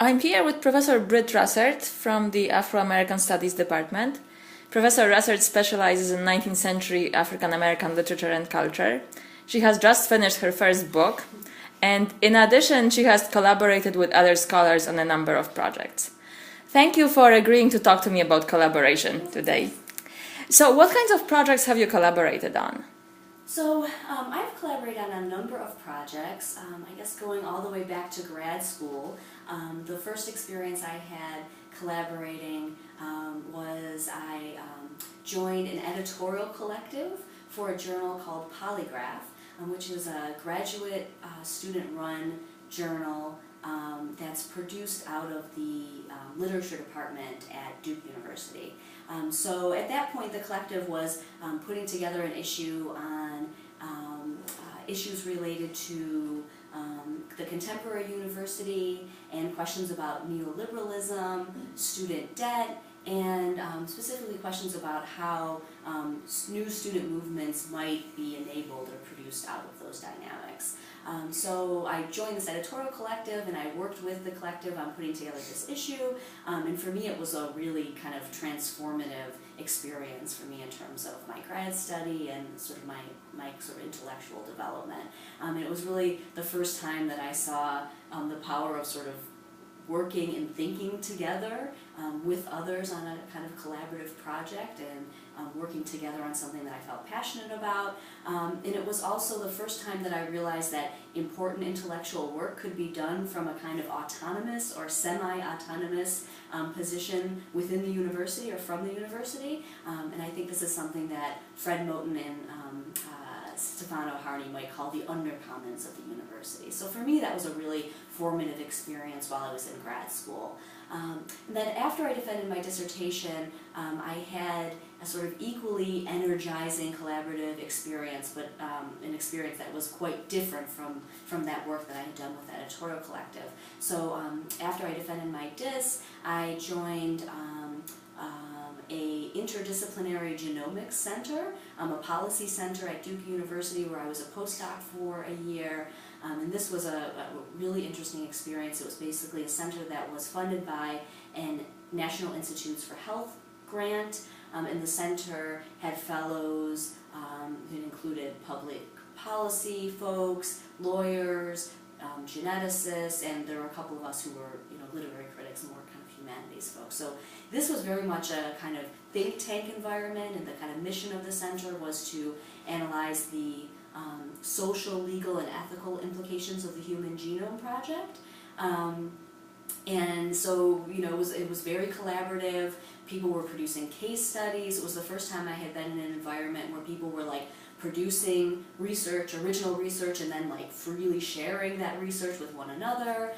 I'm here with Professor Britt Rusert from the Afro-American Studies Department. Professor Rusert specializes in 19th century African-American literature and culture. She has just finished her first book, and in addition, she has collaborated with other scholars on a number of projects. Thank you for agreeing to talk to me about collaboration today. So what kinds of projects have you collaborated on? So I've collaborated on a number of projects, I guess going all the way back to grad school. The first experience I had collaborating was I joined an editorial collective for a journal called Polygraph, which is a graduate student-run journal that's produced out of the literature department at Duke University. So at that point the collective was putting together an issue on issues related to the contemporary university and questions about neoliberalism, student debt, and specifically questions about how new student movements might be enabled or produced out of those dynamics. So I joined this editorial collective and I worked with the collective on putting together this issue, and for me it was a really kind of transformative experience for me in terms of my grad study and sort of my sort of intellectual development. And it was really the first time that I saw the power of sort of working and thinking together with others on a kind of collaborative project and working together on something that I felt passionate about. And it was also the first time that I realized that important intellectual work could be done from a kind of autonomous or semi-autonomous position within the university or from the university. And I think this is something that Fred Moten and Stefano Harney might call the undercommons of the university. So for me that was a really formative experience while I was in grad school. And then after I defended my dissertation, I had a sort of equally energizing collaborative experience, but an experience that was quite different from that work that I had done with the editorial collective. So after I defended my dis, I joined a interdisciplinary genomics center, a policy center at Duke University where I was a postdoc for a year. And this was a really interesting experience. It was basically a center that was funded by a National Institutes for Health grant, and the center had fellows who included public policy folks, lawyers, geneticists, and there were a couple of us who were literary critics and more kind of humanities folks. So this was very much a kind of think tank environment, and the kind of mission of the center was to analyze the social, legal, and ethical implications of the Human Genome Project. And so, it was very collaborative. People were producing case studies. It was the first time I had been in an environment where people were producing research, original research, and then freely sharing that research with one another.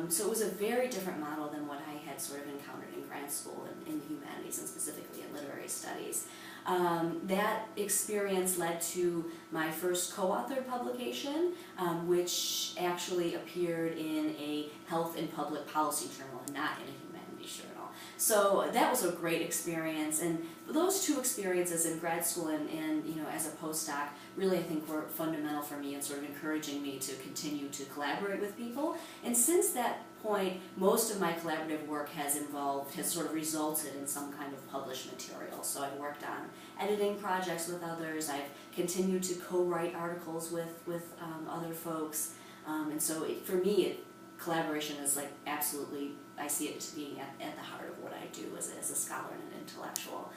So it was a very different model than what I had sort of encountered in grad school in the humanities and specifically in literary studies. That experience led to my first co-authored publication, which actually appeared in a health and public policy journal and not in a humanities journal. So that was a great experience, and those two experiences in grad school and as a postdoc really I think were fundamental for me in sort of encouraging me to continue to collaborate with people. And since that point, most of my collaborative work has sort of resulted in some kind of published material. So I've worked on editing projects with others, I've continued to co-write articles with other folks, and so for me collaboration is absolutely, I see it as being at the heart of what I do as a scholar and an intellectual.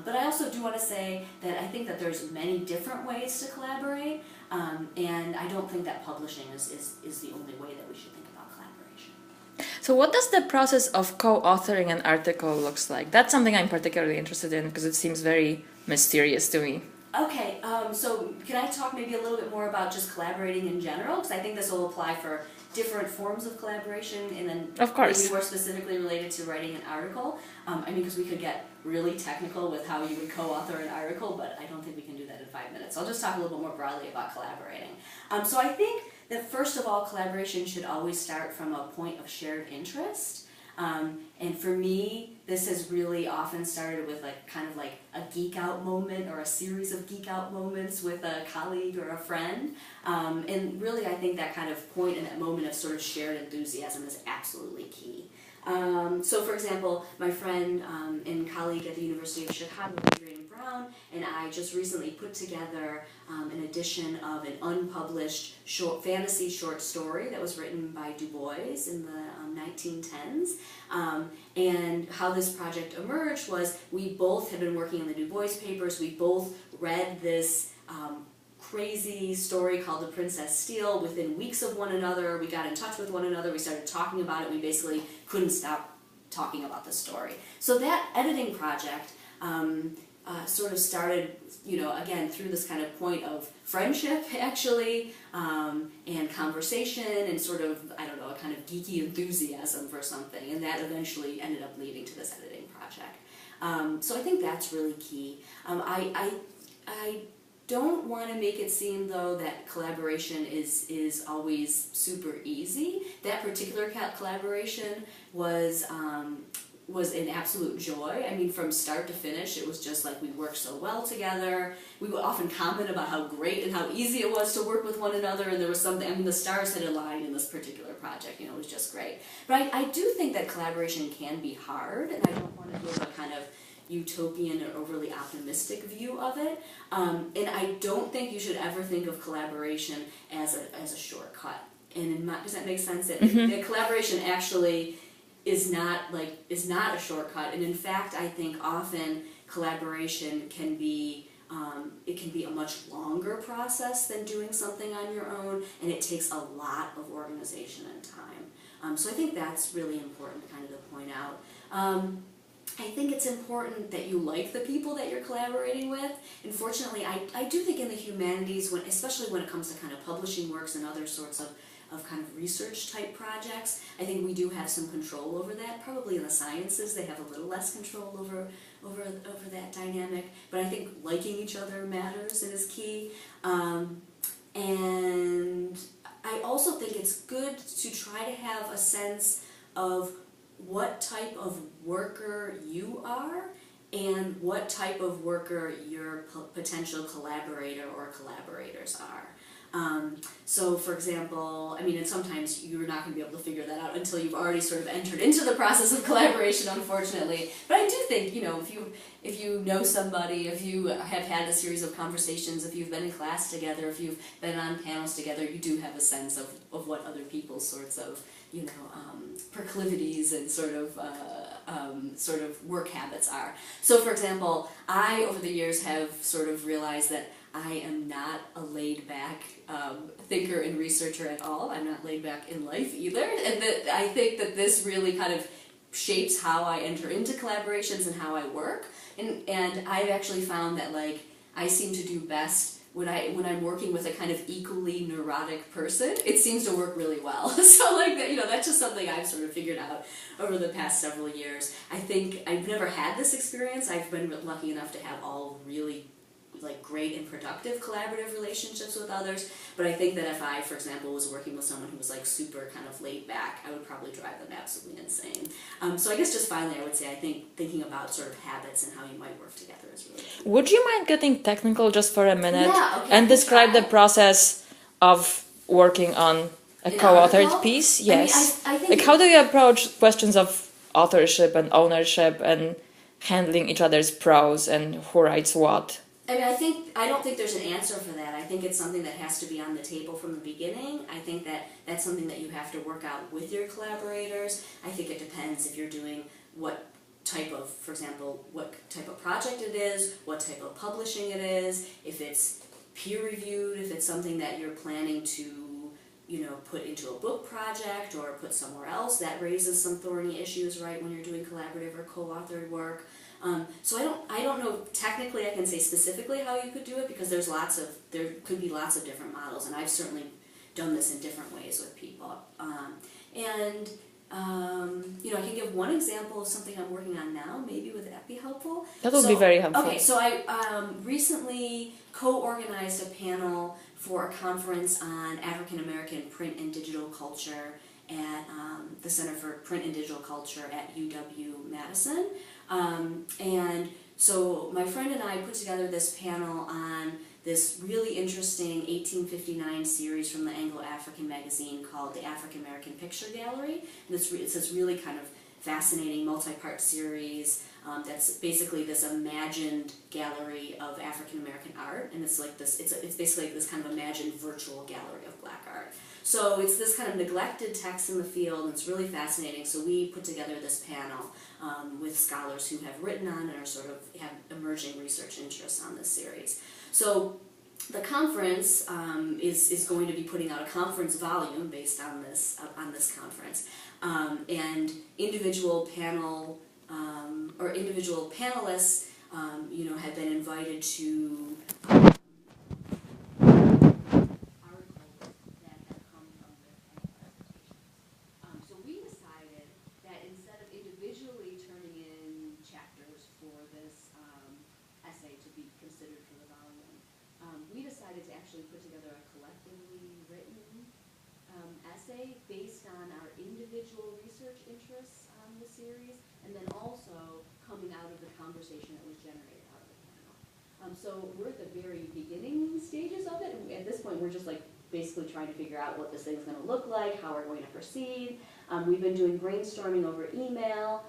But I also do want to say that I think that there's many different ways to collaborate, and I don't think that publishing is the only way that we should think about collaboration. So what does the process of co-authoring an article looks like? That's something I'm particularly interested in because it seems very mysterious to me. Okay, so can I talk maybe a little bit more about just collaborating in general? Because I think this will apply for different forms of collaboration, and then of course maybe more specifically related to writing an article. Because we could get really technical with how you would co-author an article, but I don't think we can do that in 5 minutes. So I'll just talk a little bit more broadly about collaborating. So I think that first of all, collaboration should always start from a point of shared interest. And for me, this has really often started with like kind of like a geek out moment or a series of geek out moments with a colleague or a friend. And really I think that kind of point and that moment of sort of shared enthusiasm is absolutely key. So for example, my friend and colleague at the University of Chicago, Adrian Brown, and I just recently put together an edition of an unpublished fantasy short story that was written by Du Bois in the 1910s. And how this project emerged was we both had been working on the Du Bois papers. We both read this crazy story called The Princess Steel within weeks of one another. We got in touch with one another. We started talking about it. We basically couldn't stop talking about the story. So that editing project sort of started, again, through this kind of point of friendship, actually, and conversation and sort of, I don't know, a kind of geeky enthusiasm for something. And that eventually ended up leading to this editing project. So I think that's really key. I don't want to make it seem, though, that collaboration is always super easy. That particular collaboration was an absolute joy. I mean, from start to finish, it was just like we worked so well together. We would often comment about how great and how easy it was to work with one another, and there was something, I mean, the stars had aligned in this particular project, it was just great. But I do think that collaboration can be hard, and I don't want to give a kind of utopian or overly optimistic view of it. And I don't think you should ever think of collaboration as a shortcut. And does that make sense? That the collaboration actually is not a shortcut. And in fact, I think often collaboration can be a much longer process than doing something on your own, and it takes a lot of organization and time. So I think that's really important kind of to point out. I think it's important that you like the people that you're collaborating with. Unfortunately, I do think in the humanities, especially when it comes to kind of publishing works and other sorts of kind of research type projects, I think we do have some control over that. Probably in the sciences they have a little less control over that dynamic, but I think liking each other matters and is key. And I also think it's good to try to have a sense of what type of worker you are and what type of worker your potential collaborator or collaborators are. So for example, I mean, and sometimes you're not going to be able to figure that out until you've already sort of entered into the process of collaboration, unfortunately. But I do think, if you know somebody, if you have had a series of conversations, if you've been in class together, if you've been on panels together, you do have a sense of what other people's sorts of, proclivities and sort of work habits are. So for example, I over the years have sort of realized that I am not a laid-back thinker and researcher at all. I'm not laid back in life either, and that I think that this really kind of shapes how I enter into collaborations and how I work. And I've actually found that I seem to do best when I'm working with a kind of equally neurotic person. It seems to work really well. So that's just something I've sort of figured out over the past several years. I think I've never had this experience. I've been lucky enough to have all really great and productive collaborative relationships with others, but I think that if I, for example, was working with someone who was super kind of laid back, I would probably drive them absolutely insane. So I guess just finally I would say I think thinking about sort of habits and how you might work together is really important. Would you mind getting technical just for a minute? Yeah, okay, and describe the process of working on a co-authored piece? Yes. I think how do you approach questions of authorship and ownership and handling each other's prose and who writes what? I mean, I don't think there's an answer for that. I think it's something that has to be on the table from the beginning. I think that's something that you have to work out with your collaborators. I think it depends if you're doing what type of, for example, what type of project it is, what type of publishing it is, if it's peer-reviewed, if it's something that you're planning to put into a book project or put somewhere else. That raises some thorny issues, right, when you're doing collaborative or co-authored work. So I don't know technically I can say specifically how you could do it, because there could be lots of different models, and I've certainly done this in different ways with people. I can give one example of something I'm working on now. Maybe would that be helpful? That would be very helpful. Okay, so I recently co-organized a panel for a conference on African American print and digital culture at the Center for Print and Digital Culture at UW-Madison. And so my friend and I put together this panel on this really interesting 1859 series from the Anglo-African magazine called the African American Picture Gallery. And it's this really kind of fascinating multi-part series that's basically this imagined gallery of African American art, and it's like this. It's basically like this kind of imagined virtual gallery of Black art. So it's this kind of neglected text in the field, and it's really fascinating. So we put together this panel with scholars who have written on and are sort of have emerging research interests on this series. So the conference is going to be putting out a conference volume based on this conference, and individual panelists, have been invited to articles that have come from their panel presentations. So we decided that instead of individually turning in chapters for this essay to be considered for the volume, we decided to actually put together a collectively written essay based on our individual research interests on the series, and then also coming out of the conversation that was generated out of the panel. So we're at the very beginning stages of it, and at this point we're just like basically trying to figure out what this thing's going to look like, how we're going to proceed. We've been doing brainstorming over email.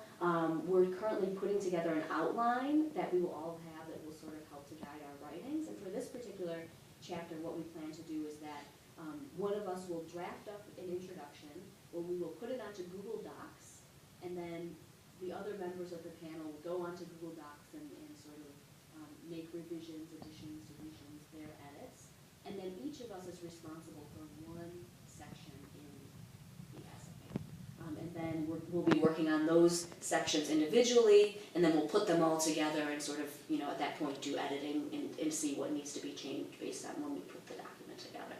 We're currently putting together an outline that we will all have that will sort of help to guide our writings. And for this particular chapter, what we plan to do is that one of us will draft up an introduction, where we will put it onto Google Docs, and then the other members of the panel will go onto Google Docs and sort of make revisions, additions, deletions, their edits. And then each of us is responsible for one section in the essay. And then we'll be working on those sections individually, and then we'll put them all together and sort of, at that point do editing and see what needs to be changed based on when we put the document together.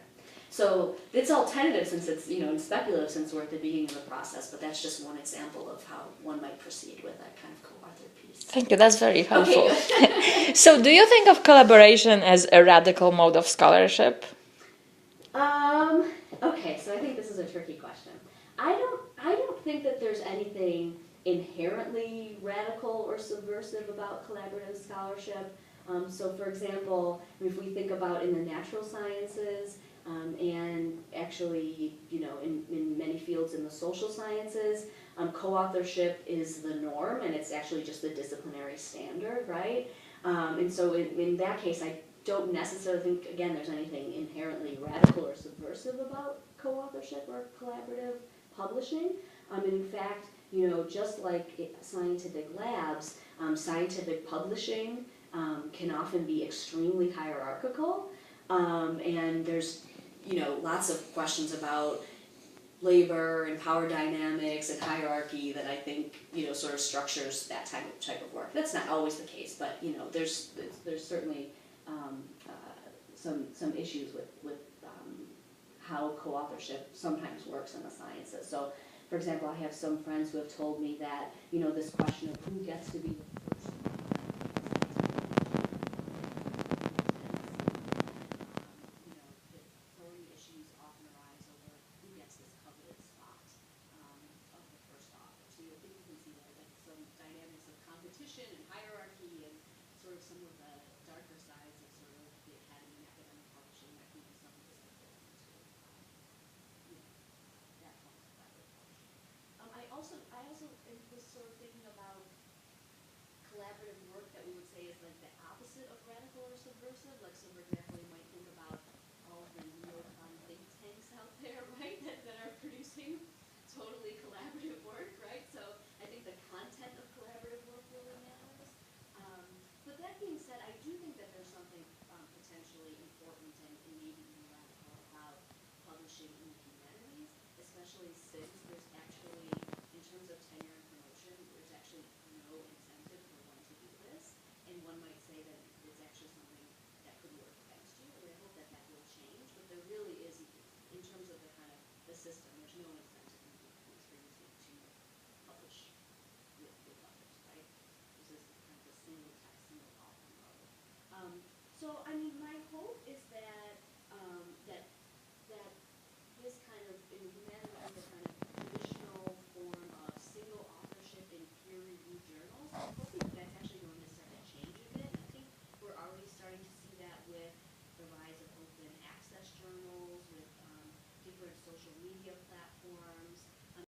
So it's all tentative since it's, and speculative since we're at the beginning of the process, but that's just one example of how one might proceed with that kind of co-authored piece. Thank you, that's very helpful. Okay, So do you think of collaboration as a radical mode of scholarship? Okay, so I think this is a tricky question. I don't think that there's anything inherently radical or subversive about collaborative scholarship. So for example, if we think about in the natural sciences, and actually, in many fields in the social sciences, co-authorship is the norm, and it's actually just the disciplinary standard, right? And so in that case, I don't necessarily think, again, there's anything inherently radical or subversive about co-authorship or collaborative publishing. And in fact, just like scientific labs, scientific publishing can often be extremely hierarchical, and there's lots of questions about labor and power dynamics and hierarchy that I think sort of structures that type of work. That's not always the case, but there's certainly some issues with how co-authorship sometimes works in the sciences. So, for example, I have some friends who have told me that this question of who gets to be the first I also was sort of thinking about collaborative work that we would say is like the opposite of radical or subversive. Like, so for example, you might think about all of the neocon think tanks out there, right, that are producing totally collaborative work, right? So I think the content of collaborative work really matters. But that being said, I do think that there's something potentially important and maybe even radical about publishing in the humanities, especially